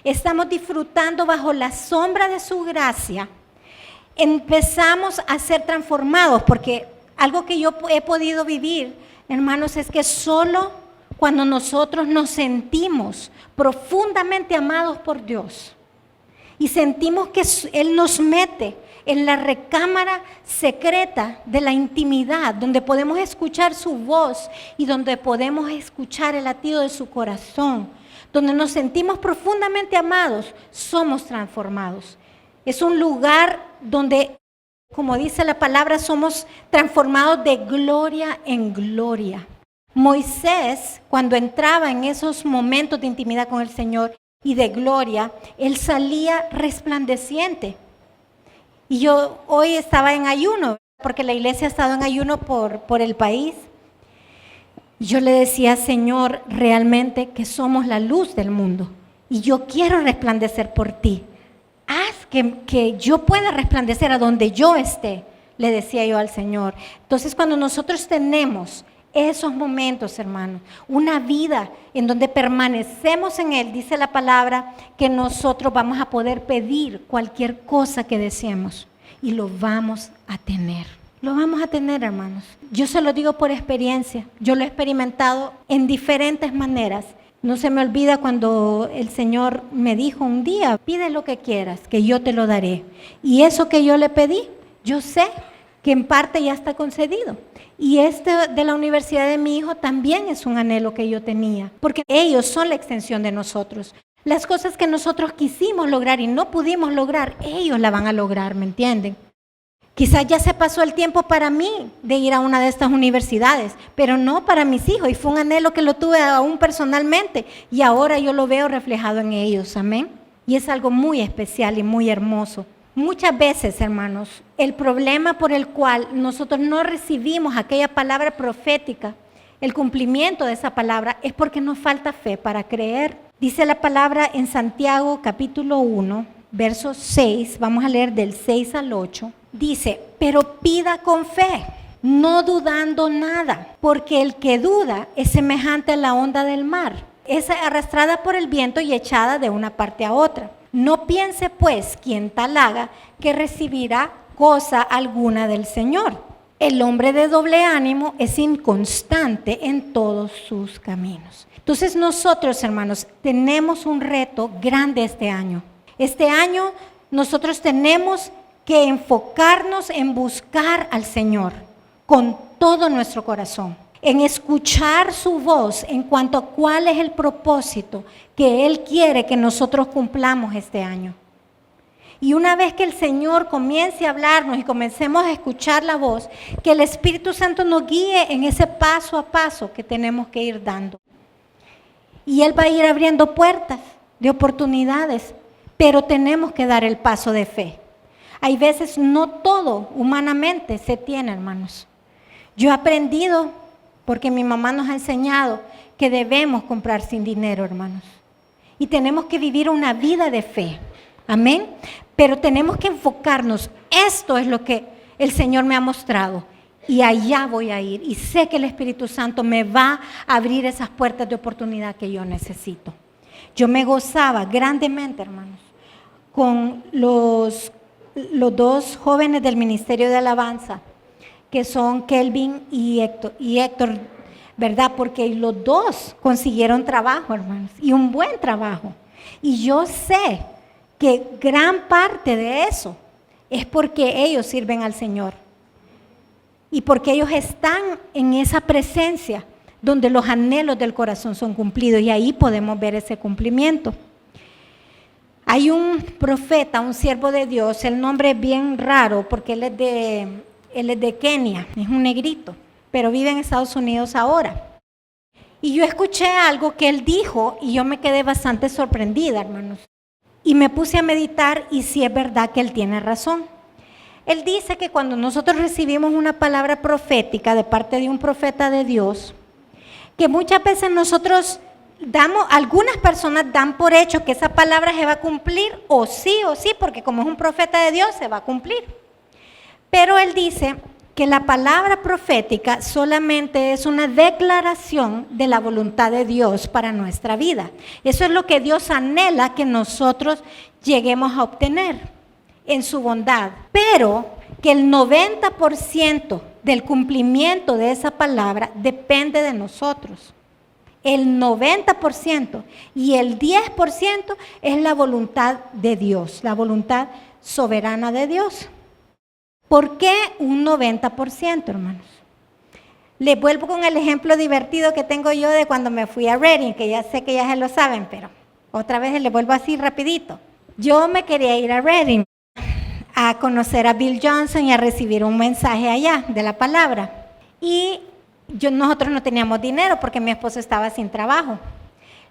Estamos disfrutando bajo la sombra de su gracia. Empezamos a ser transformados, porque algo que yo he podido vivir, hermanos, es que solo cuando nosotros nos sentimos profundamente amados por Dios, y sentimos que Él nos mete en la recámara secreta de la intimidad, donde podemos escuchar su voz y donde podemos escuchar el latido de su corazón, donde nos sentimos profundamente amados, somos transformados. Es un lugar donde, como dice la palabra, somos transformados de gloria en gloria. Moisés, cuando entraba en esos momentos de intimidad con el Señor y de gloria, él salía resplandeciente. Y yo hoy estaba en ayuno, porque la iglesia ha estado en ayuno por el país. Y yo le decía, Señor, realmente que somos la luz del mundo. Y yo quiero resplandecer por ti. Haz que yo pueda resplandecer a donde yo esté, le decía yo al Señor. Entonces, cuando nosotros tenemos esos momentos, hermanos, una vida en donde permanecemos en Él, dice la palabra, que nosotros vamos a poder pedir cualquier cosa que deseemos y lo vamos a tener. Lo vamos a tener, hermanos. Yo se lo digo por experiencia. Yo lo he experimentado en diferentes maneras. No se me olvida cuando el Señor me dijo un día, pide lo que quieras, que yo te lo daré. Y eso que yo le pedí, yo sé que en parte ya está concedido. Y de la universidad de mi hijo también es un anhelo que yo tenía, porque ellos son la extensión de nosotros. Las cosas que nosotros quisimos lograr y no pudimos lograr, ellos la van a lograr, ¿me entienden? Quizás ya se pasó el tiempo para mí de ir a una de estas universidades, pero no para mis hijos, y fue un anhelo que lo tuve aún personalmente, y ahora yo lo veo reflejado en ellos, amén. Y es algo muy especial y muy hermoso. Muchas veces, hermanos, el problema por el cual nosotros no recibimos aquella palabra profética, el cumplimiento de esa palabra, es porque nos falta fe para creer. Dice la palabra en Santiago capítulo 1, verso 6, vamos a leer del 6 al 8, dice, pero pida con fe, no dudando nada, porque el que duda es semejante a la onda del mar, es arrastrada por el viento y echada de una parte a otra. No piense pues quien tal haga que recibirá cosa alguna del Señor. El hombre de doble ánimo es inconstante en todos sus caminos. Entonces nosotros, hermanos, tenemos un reto grande este año. Este año nosotros tenemos que enfocarnos en buscar al Señor con todo nuestro corazón, en escuchar su voz en cuanto a cuál es el propósito que Él quiere que nosotros cumplamos este año. Y una vez que el Señor comience a hablarnos y comencemos a escuchar la voz, que el Espíritu Santo nos guíe en ese paso a paso que tenemos que ir dando. Y Él va a ir abriendo puertas de oportunidades, pero tenemos que dar el paso de fe. Hay veces no todo humanamente se tiene, hermanos. Yo he aprendido, porque mi mamá nos ha enseñado, que debemos comprar sin dinero, hermanos. Y tenemos que vivir una vida de fe. Amén. Pero tenemos que enfocarnos. Esto es lo que el Señor me ha mostrado. Y allá voy a ir. Y sé que el Espíritu Santo me va a abrir esas puertas de oportunidad que yo necesito. Yo me gozaba grandemente, hermanos, con los dos jóvenes del Ministerio de Alabanza, que son Kelvin y Héctor, ¿verdad? Porque los dos consiguieron trabajo, hermanos, y un buen trabajo. Y yo sé que gran parte de eso es porque ellos sirven al Señor. Y porque ellos están en esa presencia donde los anhelos del corazón son cumplidos. Y ahí podemos ver ese cumplimiento. Hay un profeta, un siervo de Dios, el nombre es bien raro porque él es de Kenia, es un negrito, pero vive en Estados Unidos ahora. Y yo escuché algo que él dijo y yo me quedé bastante sorprendida, hermanos. Y me puse a meditar y sí es verdad que él tiene razón. Él dice que cuando nosotros recibimos una palabra profética de parte de un profeta de Dios, que muchas veces nosotros algunas personas dan por hecho que esa palabra se va a cumplir o sí, porque como es un profeta de Dios se va a cumplir. Pero él dice que la palabra profética solamente es una declaración de la voluntad de Dios para nuestra vida. Eso es lo que Dios anhela que nosotros lleguemos a obtener en su bondad. Pero que el 90% del cumplimiento de esa palabra depende de nosotros. El 90% y el 10% es la voluntad de Dios, la voluntad soberana de Dios. ¿Por qué un 90%, hermanos? Les vuelvo con el ejemplo divertido que tengo yo de cuando me fui a Reading, que ya sé que ya se lo saben, pero otra vez les vuelvo así rapidito. Yo me quería ir a Reading a conocer a Bill Johnson y a recibir un mensaje allá de la palabra. Y nosotros no teníamos dinero porque mi esposo estaba sin trabajo.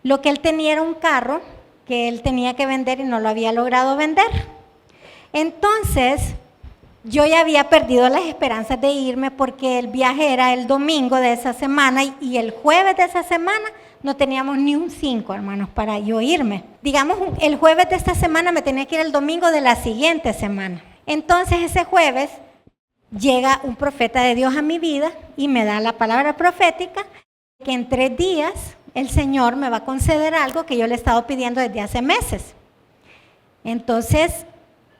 Lo que él tenía era un carro que él tenía que vender y no lo había logrado vender. Entonces, yo ya había perdido las esperanzas de irme porque el viaje era el domingo de esa semana y el jueves de esa semana no teníamos ni un 5, hermanos, para yo irme. Digamos, el jueves de esta semana me tenía que ir el domingo de la siguiente semana. Entonces, ese jueves llega un profeta de Dios a mi vida y me da la palabra profética que en 3 días el Señor me va a conceder algo que yo le he estado pidiendo desde hace meses. Entonces,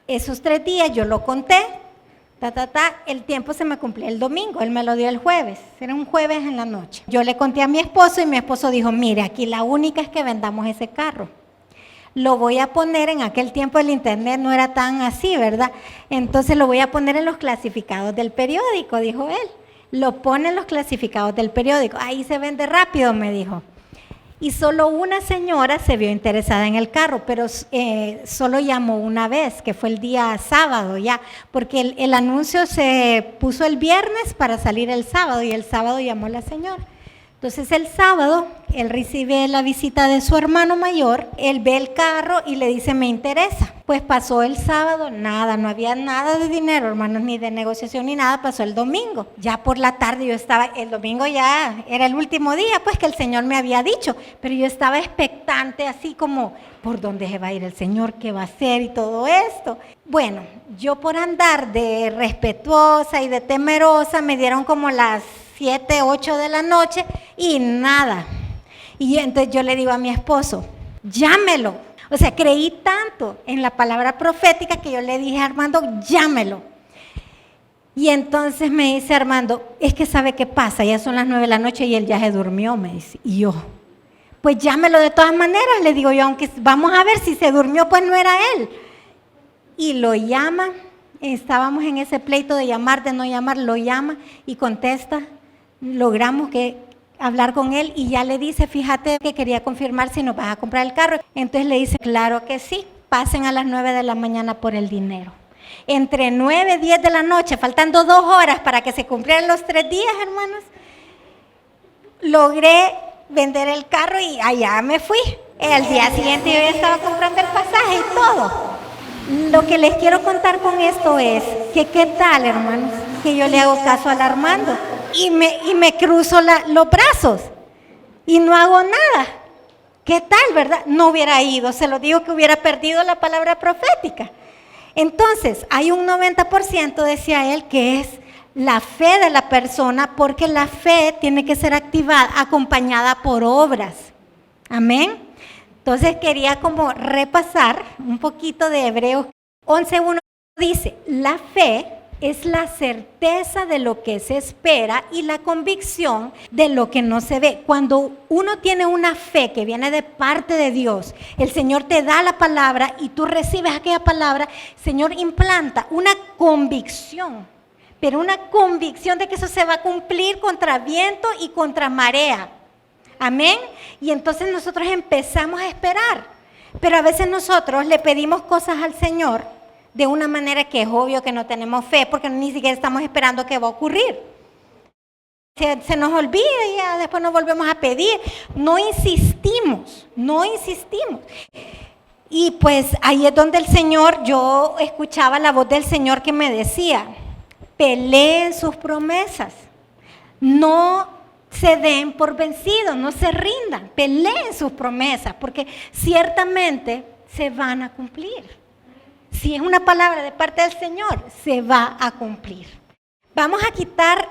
esos 3 días yo lo conté, el tiempo se me cumplió el domingo, él me lo dio el jueves, era un jueves en la noche. Yo le conté a mi esposo y mi esposo dijo, mire, aquí la única es que vendamos ese carro. Lo voy a poner, en aquel tiempo el internet no era tan así, ¿verdad? Entonces lo voy a poner en los clasificados del periódico, dijo él. Lo pone en los clasificados del periódico, ahí se vende rápido, me dijo. Y solo una señora se vio interesada en el carro, pero solo llamó una vez, que fue el día sábado ya, porque el anuncio se puso el viernes para salir el sábado y el sábado llamó la señora. Entonces el sábado, él recibe la visita de su hermano mayor, él ve el carro y le dice, me interesa. Pues pasó el sábado, nada, no había nada de dinero, hermanos, ni de negociación ni nada, pasó el domingo. Ya por la tarde el domingo ya era el último día, pues que el Señor me había dicho, pero yo estaba expectante, así como, ¿por dónde se va a ir el Señor? ¿Qué va a hacer? Y todo esto. Bueno, yo por andar de respetuosa y de temerosa, me dieron como las 7, 8 de la noche y nada. Y entonces yo le digo a mi esposo, llámelo. O sea, creí tanto en la palabra profética que yo le dije a Armando, llámelo. Y entonces me dice Armando, es que ¿sabe qué pasa? Ya son las 9 de la noche y él ya se durmió, me dice. Y yo, pues llámelo de todas maneras, le digo yo, aunque vamos a ver si se durmió, pues no era él. Y lo llama, estábamos en ese pleito de llamar, de no llamar, lo llama y contesta. Logramos hablar con él y ya le dice, fíjate que quería confirmar si nos vas a comprar el carro. Entonces le dice, claro que sí, pasen a las 9 de la mañana por el dinero. Entre 9 y 10 de la noche, faltando 2 horas para que se cumplieran los 3 días, hermanos, logré vender el carro y allá me fui. El día siguiente yo ya estaba comprando el pasaje y todo. Lo que les quiero contar con esto es que qué tal, hermanos, que yo le hago caso al Armando y me cruzo los brazos y no hago nada. ¿Qué tal, verdad? No hubiera ido, se lo digo que hubiera perdido la palabra profética. Entonces, hay un 90%, decía él, que es la fe de la persona, porque la fe tiene que ser activada, acompañada por obras. Amén. Entonces quería como repasar un poquito de Hebreos 11:1. Dice, la fe es la certeza de lo que se espera y la convicción de lo que no se ve. Cuando uno tiene una fe que viene de parte de Dios, el Señor te da la palabra y tú recibes aquella palabra, el Señor implanta una convicción, pero una convicción de que eso se va a cumplir contra viento y contra marea. Amén. Y entonces nosotros empezamos a esperar. Pero a veces nosotros le pedimos cosas al Señor de una manera que es obvio que no tenemos fe, porque ni siquiera estamos esperando que va a ocurrir. Se nos olvida y ya después nos volvemos a pedir. No insistimos. Y pues ahí es donde el Señor, yo escuchaba la voz del Señor que me decía, peleen sus promesas, no se den por vencidos, no se rindan, peleen sus promesas, porque ciertamente se van a cumplir. Si es una palabra de parte del Señor, se va a cumplir. Vamos a quitar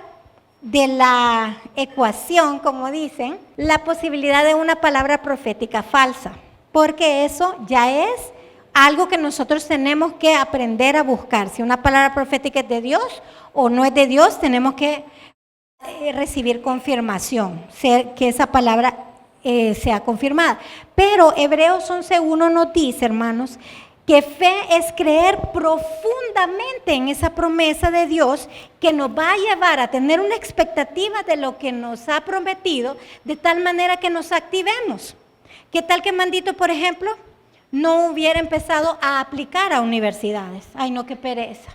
de la ecuación, como dicen, la posibilidad de una palabra profética falsa, porque eso ya es algo que nosotros tenemos que aprender a buscar. Si una palabra profética es de Dios o no es de Dios, tenemos que recibir confirmación, que esa palabra sea confirmada. Pero Hebreos 11:1 nos dice, hermanos, que fe es creer profundamente en esa promesa de Dios que nos va a llevar a tener una expectativa de lo que nos ha prometido, de tal manera que nos activemos. ¿Qué tal que Mandito, por ejemplo, no hubiera empezado a aplicar a universidades? Ay, no, qué pereza.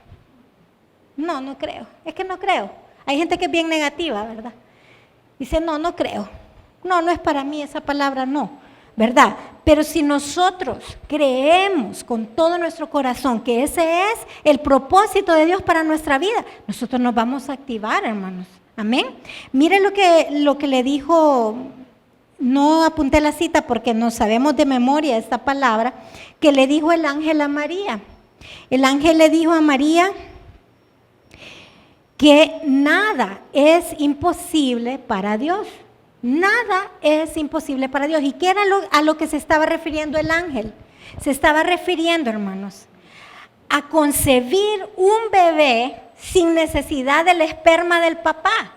No creo. Es que no creo. Hay gente que es bien negativa, ¿verdad? Dice, no creo. No es para mí esa palabra, no, ¿verdad? Pero si nosotros creemos con todo nuestro corazón que ese es el propósito de Dios para nuestra vida, nosotros nos vamos a activar, hermanos. Amén. Mire lo que le dijo. No apunté la cita porque no sabemos de memoria esta palabra, que le dijo el ángel a María. El ángel le dijo a María que nada es imposible para Dios. Nada es imposible para Dios. ¿Y qué era a lo que se estaba refiriendo el ángel? Se estaba refiriendo, hermanos, a concebir un bebé sin necesidad del esperma del papá.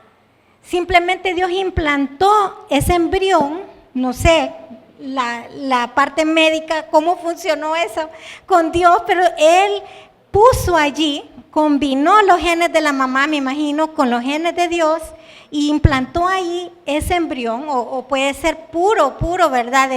Simplemente Dios implantó ese embrión, no sé, la parte médica, cómo funcionó eso con Dios, pero Él puso allí, combinó los genes de la mamá, me imagino, con los genes de Dios y implantó ahí ese embrión, o puede ser puro, ¿verdad?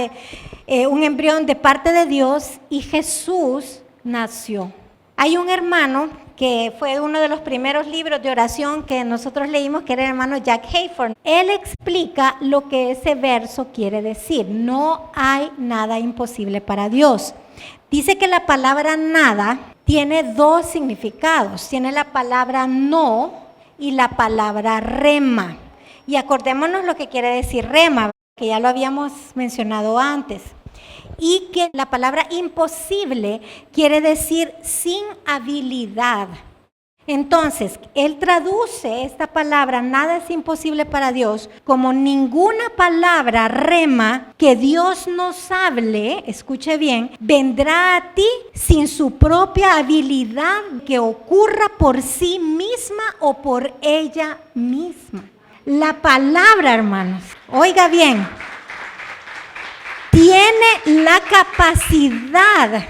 Un embrión de parte de Dios, y Jesús nació. Hay un hermano que fue uno de los primeros libros de oración que nosotros leímos, que era el hermano Jack Hayford. Él explica lo que ese verso quiere decir. No hay nada imposible para Dios. Dice que la palabra nada tiene dos significados. Tiene la palabra no y la palabra rema. Y acordémonos lo que quiere decir rema, que ya lo habíamos mencionado antes. Y que la palabra imposible quiere decir sin habilidad. Entonces, él traduce esta palabra, nada es imposible para Dios, como ninguna palabra rema que Dios nos hable, escuche bien, vendrá a ti sin su propia habilidad que ocurra por sí misma o por ella misma. La palabra, hermanos, oiga bien, tiene la capacidad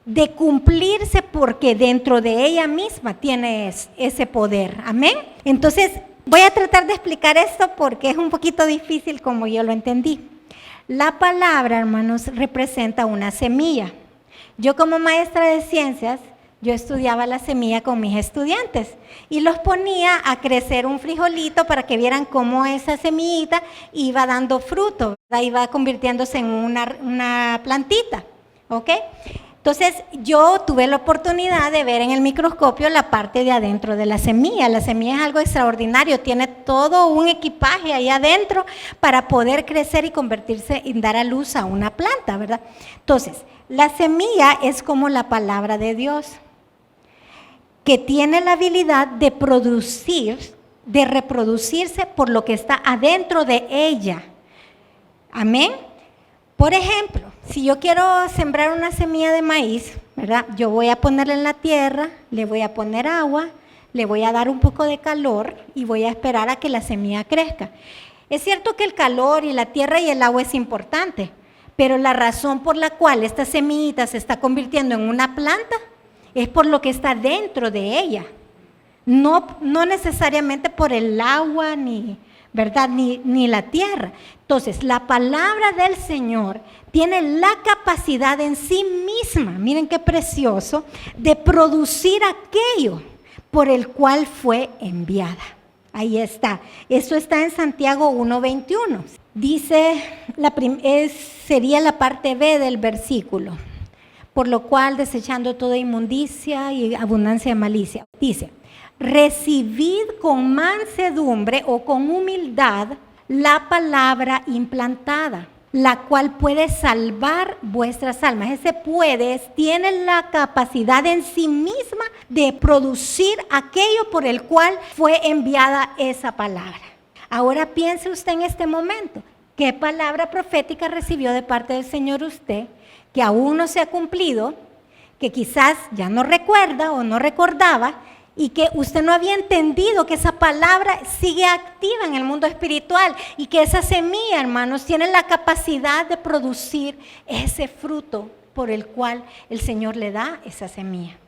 de cumplirse porque dentro de ella misma tiene ese poder. Amén. Entonces, voy a tratar de explicar esto porque es un poquito difícil como yo lo entendí. La palabra, hermanos, representa una semilla. Yo como maestra de ciencias, yo estudiaba la semilla con mis estudiantes y los ponía a crecer un frijolito para que vieran cómo esa semillita iba dando fruto, iba convirtiéndose en una plantita, ¿ok? Entonces yo tuve la oportunidad de ver en el microscopio la parte de adentro de la semilla. La semilla es algo extraordinario, tiene todo un equipaje ahí adentro para poder crecer y convertirse y dar a luz a una planta, ¿verdad? Entonces, la semilla es como la palabra de Dios, que tiene la habilidad de producir, de reproducirse por lo que está adentro de ella. Amén. Por ejemplo, si yo quiero sembrar una semilla de maíz, ¿verdad? Yo voy a ponerla en la tierra, le voy a poner agua, le voy a dar un poco de calor y voy a esperar a que la semilla crezca. Es cierto que el calor y la tierra y el agua es importante, pero la razón por la cual esta semillita se está convirtiendo en una planta es por lo que está dentro de ella. No necesariamente por el agua ni ¿verdad? Ni la tierra. Entonces, la palabra del Señor tiene la capacidad en sí misma, miren qué precioso, de producir aquello por el cual fue enviada. Ahí está. Eso está en Santiago 1:21. Dice, sería la parte B del versículo. Por lo cual, desechando toda inmundicia y abundancia de malicia. Dice, recibid con mansedumbre o con humildad la palabra implantada, la cual puede salvar vuestras almas. Ese tiene la capacidad en sí misma de producir aquello por el cual fue enviada esa palabra. Ahora piense usted en este momento, ¿qué palabra profética recibió de parte del Señor usted que aún no se ha cumplido, que quizás ya no recuerda o no recordaba, y que usted no había entendido que esa palabra sigue activa en el mundo espiritual y que esa semilla, hermanos, tiene la capacidad de producir ese fruto por el cual el Señor le da esa semilla?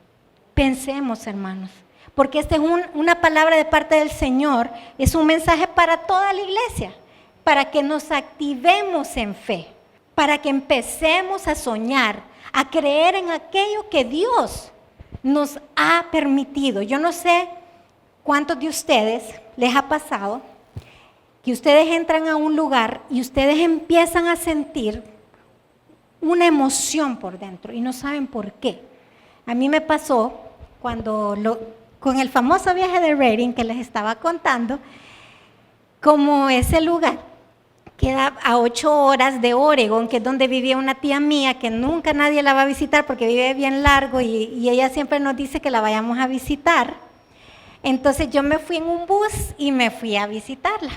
Pensemos, hermanos, porque esta es una palabra de parte del Señor, es un mensaje para toda la iglesia, para que nos activemos en fe, para que empecemos a soñar, a creer en aquello que Dios nos ha permitido. Yo no sé cuántos de ustedes les ha pasado que ustedes entran a un lugar y ustedes empiezan a sentir una emoción por dentro y no saben por qué. A mí me pasó con el famoso viaje de Reading que les estaba contando, como ese lugar queda a 8 horas de Oregon, que es donde vivía una tía mía, que nunca nadie la va a visitar porque vive bien largo y ella siempre nos dice que la vayamos a visitar. Entonces yo me fui en un bus y me fui a visitarla.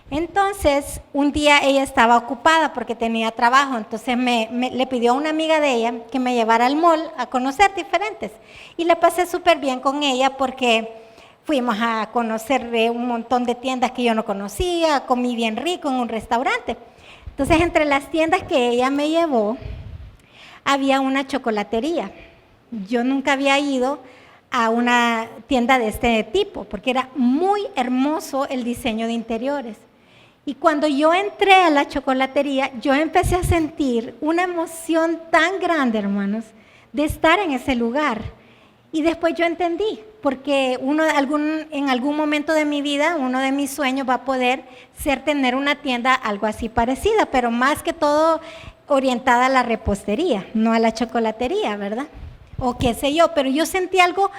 Entonces un día ella estaba ocupada porque tenía trabajo, entonces le pidió a una amiga de ella que me llevara al mall a conocer diferentes. Y la pasé súper bien con ella porque fuimos a conocer un montón de tiendas que yo no conocía, comí bien rico en un restaurante. Entonces, entre las tiendas que ella me llevó, había una chocolatería. Yo nunca había ido a una tienda de este tipo, porque era muy hermoso el diseño de interiores. Y cuando yo entré a la chocolatería, yo empecé a sentir una emoción tan grande, hermanos, de estar en ese lugar. Y después yo entendí, porque en algún momento de mi vida, uno de mis sueños va a poder ser tener una tienda algo así parecida, pero más que todo orientada a la repostería, no a la chocolatería, ¿verdad? O qué sé yo, pero yo sentí algo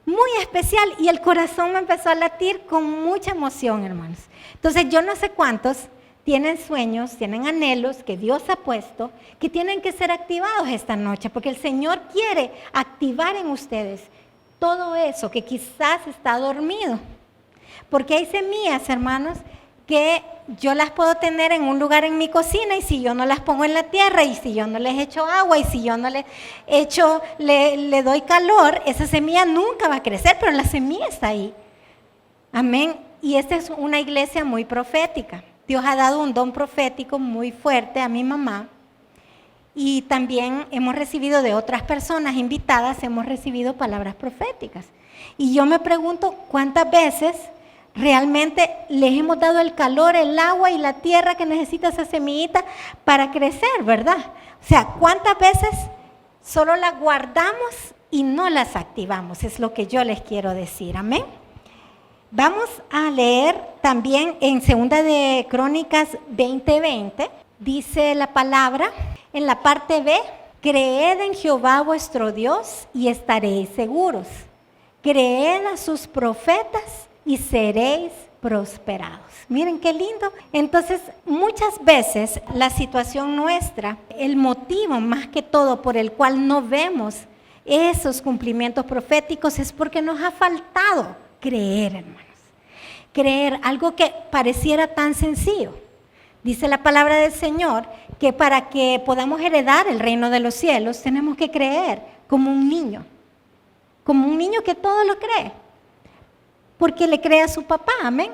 muy especial y el corazón me empezó a latir con mucha emoción, hermanos. Entonces yo no sé cuántos tienen sueños, tienen anhelos que Dios ha puesto, que tienen que ser activados esta noche, porque el Señor quiere activar en ustedes todo eso que quizás está dormido. Porque hay semillas, hermanos, que yo las puedo tener en un lugar en mi cocina y si yo no las pongo en la tierra y si yo no les echo agua y si yo no le doy calor, esa semilla nunca va a crecer, pero la semilla está ahí. Amén. Y esta es una iglesia muy profética. Dios ha dado un don profético muy fuerte a mi mamá y también hemos recibido de otras personas invitadas, hemos recibido palabras proféticas. Y yo me pregunto cuántas veces realmente les hemos dado el calor, el agua y la tierra que necesita esa semillita para crecer, ¿verdad? O sea, cuántas veces solo las guardamos y no las activamos, es lo que yo les quiero decir, amén. Vamos a leer también en 2 de Crónicas 20:20, dice la palabra, en la parte B, creed en Jehová vuestro Dios y estaréis seguros. Creed a sus profetas y seréis prosperados. Miren qué lindo. Entonces, muchas veces la situación nuestra, el motivo más que todo por el cual no vemos esos cumplimientos proféticos es porque nos ha faltado creer, hermanos. Creer, algo que pareciera tan sencillo. Dice la palabra del Señor que para que podamos heredar el reino de los cielos tenemos que creer como un niño que todo lo cree, porque le cree a su papá, amén.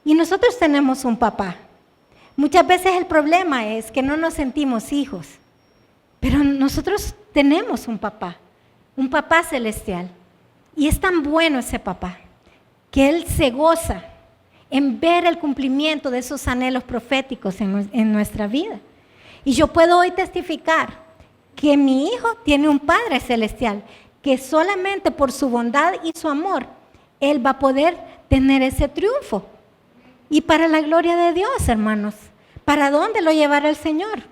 Y nosotros tenemos un papá. Muchas veces el problema es que no nos sentimos hijos, pero nosotros tenemos un papá celestial. Y es tan bueno ese papá, que Él se goza en ver el cumplimiento de esos anhelos proféticos en nuestra vida. Y yo puedo hoy testificar que mi hijo tiene un Padre celestial, que solamente por su bondad y su amor, él va a poder tener ese triunfo. Y para la gloria de Dios, hermanos, ¿para dónde lo llevará el Señor?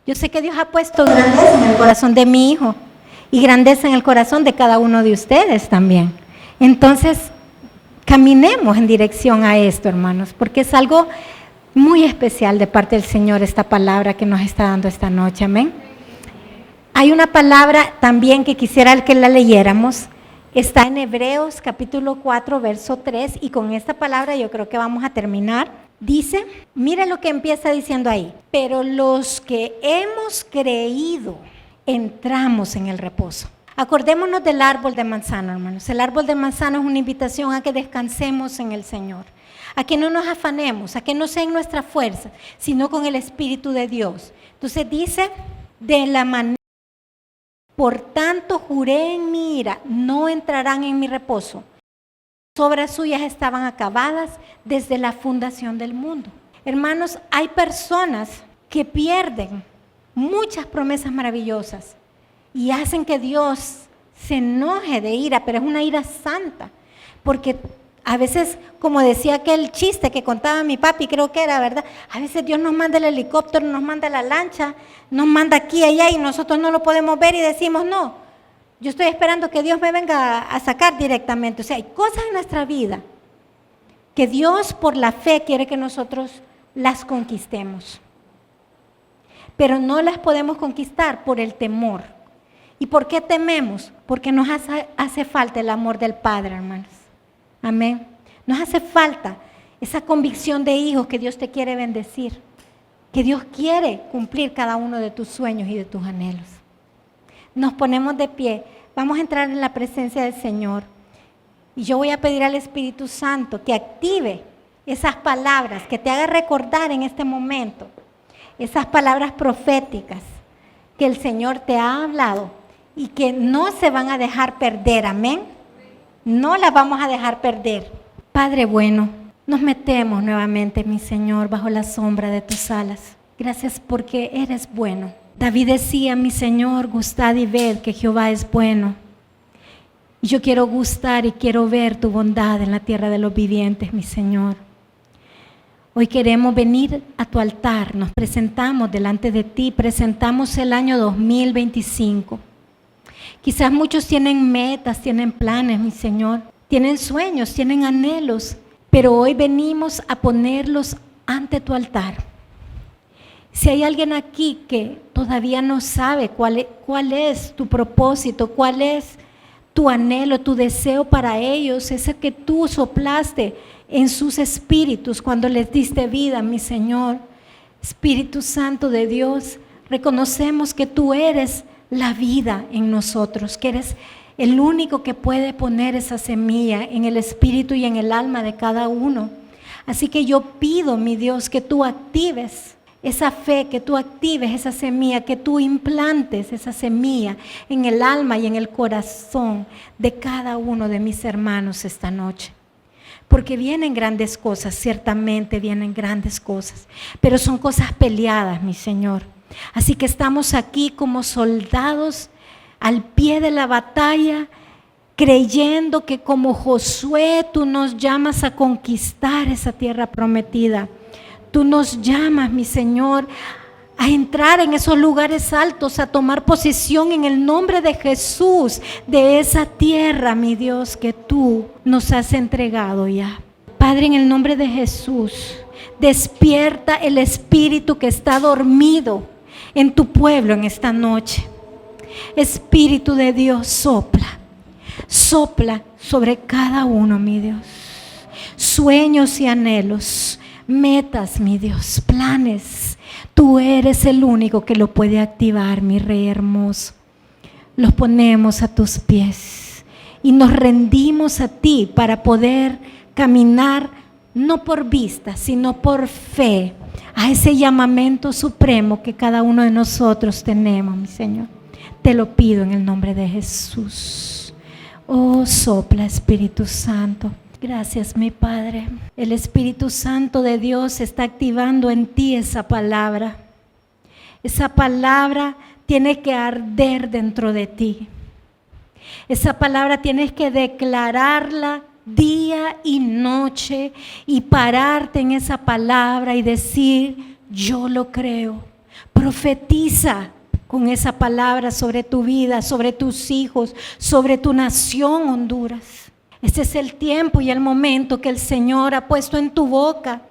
Yo sé que Dios ha puesto grandeza en el corazón de mi hijo y grandeza en el corazón de cada uno de ustedes también. Entonces, caminemos en dirección a esto, hermanos, porque es algo muy especial de parte del Señor, esta palabra que nos está dando esta noche. Amén. Hay una palabra también que quisiera que la leyéramos. Está en Hebreos capítulo 4, verso 3, y con esta palabra yo creo que vamos a terminar. Dice, mire lo que empieza diciendo ahí. Pero los que hemos creído, entramos en el reposo. Acordémonos del árbol de manzano, hermanos. El árbol de manzano es una invitación a que descansemos en el Señor, a que no nos afanemos, a que no sea en nuestra fuerza, sino con el Espíritu de Dios. Entonces dice, de la manera, por tanto juré en mi ira, no entrarán en mi reposo. Las obras suyas estaban acabadas desde la fundación del mundo. Hermanos, hay personas que pierden muchas promesas maravillosas y hacen que Dios se enoje de ira, pero es una ira santa, porque a veces, como decía aquel chiste que contaba mi papi, creo que era verdad, a veces Dios nos manda el helicóptero, nos manda la lancha, nos manda aquí y allá y nosotros no lo podemos ver y decimos no, yo estoy esperando que Dios me venga a sacar directamente. O sea, hay cosas en nuestra vida que Dios por la fe quiere que nosotros las conquistemos, pero no las podemos conquistar por el temor. ¿Y por qué tememos? Porque nos hace falta el amor del Padre, hermanos. Amén. Nos hace falta esa convicción de hijos que Dios te quiere bendecir, que Dios quiere cumplir cada uno de tus sueños y de tus anhelos. Nos ponemos de pie, vamos a entrar en la presencia del Señor y yo voy a pedir al Espíritu Santo que active esas palabras, que te haga recordar en este momento esas palabras proféticas que el Señor te ha hablado y que no se van a dejar perder. Amén. No las vamos a dejar perder. Padre bueno, nos metemos nuevamente, mi Señor, bajo la sombra de tus alas. Gracias porque eres bueno. David decía, mi Señor, gustad y ved que Jehová es bueno. Y yo quiero gustar y quiero ver tu bondad en la tierra de los vivientes, mi Señor. Hoy queremos venir a tu altar, nos presentamos delante de ti, presentamos el año 2025. Quizás muchos tienen metas, tienen planes, mi Señor, tienen sueños, tienen anhelos, pero hoy venimos a ponerlos ante tu altar. Si hay alguien aquí que todavía no sabe cuál es tu propósito, cuál es tu anhelo, tu deseo para ellos, ese que tú soplaste en sus espíritus cuando les diste vida, mi Señor, Espíritu Santo de Dios, reconocemos que tú eres la vida en nosotros, que eres el único que puede poner esa semilla en el espíritu y en el alma de cada uno. Así que yo pido, mi Dios, que tú actives esa fe, que tú actives esa semilla, que tú implantes esa semilla en el alma y en el corazón de cada uno de mis hermanos esta noche. Porque vienen grandes cosas, ciertamente vienen grandes cosas, pero son cosas peleadas, mi Señor. Así que estamos aquí como soldados al pie de la batalla, creyendo que como Josué tú nos llamas a conquistar esa tierra prometida. Tú nos llamas, mi Señor, a entrar en esos lugares altos, a tomar posesión en el nombre de Jesús de esa tierra, mi Dios, que tú nos has entregado ya. Padre, en el nombre de Jesús, despierta el espíritu que está dormido en tu pueblo en esta noche. Espíritu de Dios, sopla sobre cada uno, mi Dios. Sueños y anhelos, metas, mi Dios, planes. Tú eres el único que lo puede activar, mi Rey hermoso. Los ponemos a tus pies y nos rendimos a ti para poder caminar no por vista, sino por fe a ese llamamiento supremo que cada uno de nosotros tenemos, mi Señor. Te lo pido en el nombre de Jesús. Oh, sopla, Espíritu Santo. Gracias, mi Padre. El Espíritu Santo de Dios está activando en ti esa palabra. Esa palabra tiene que arder dentro de ti. Esa palabra tienes que declararla día y noche y pararte en esa palabra y decir, yo lo creo. Profetiza con esa palabra sobre tu vida, sobre tus hijos, sobre tu nación, Honduras. Este es el tiempo y el momento que el Señor ha puesto en tu boca,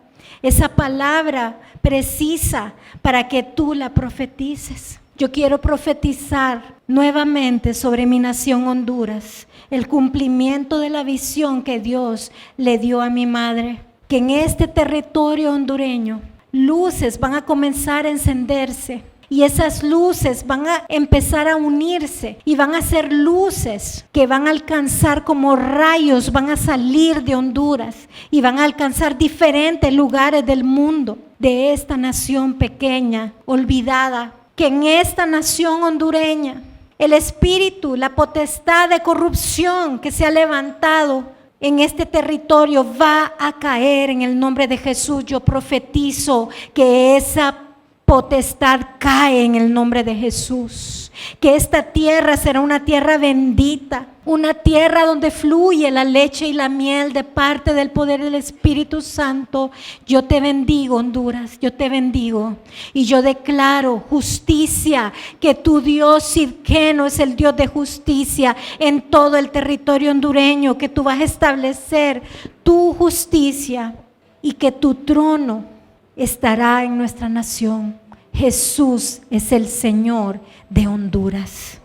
esa palabra precisa para que tú la profetices. Yo quiero profetizar nuevamente sobre mi nación Honduras, el cumplimiento de la visión que Dios le dio a mi madre, que en este territorio hondureño luces van a comenzar a encenderse. Y esas luces van a empezar a unirse y van a ser luces que van a alcanzar como rayos, van a salir de Honduras y van a alcanzar diferentes lugares del mundo, de esta nación pequeña, olvidada. Que en esta nación hondureña, el espíritu, la potestad de corrupción que se ha levantado en este territorio va a caer en el nombre de Jesús. Yo profetizo que esa potestad cae en el nombre de Jesús, que esta tierra será una tierra bendita, una tierra donde fluye la leche y la miel de parte del poder del Espíritu Santo. Yo te bendigo, Honduras, yo te bendigo y yo declaro justicia, que tu Dios Sidkeno es el Dios de justicia en todo el territorio hondureño, que tú vas a establecer tu justicia y que tu trono estará en nuestra nación. Jesús es el Señor de Honduras,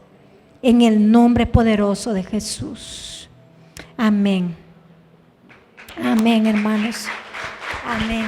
en el nombre poderoso de Jesús. Amén. Amén, hermanos. Amén.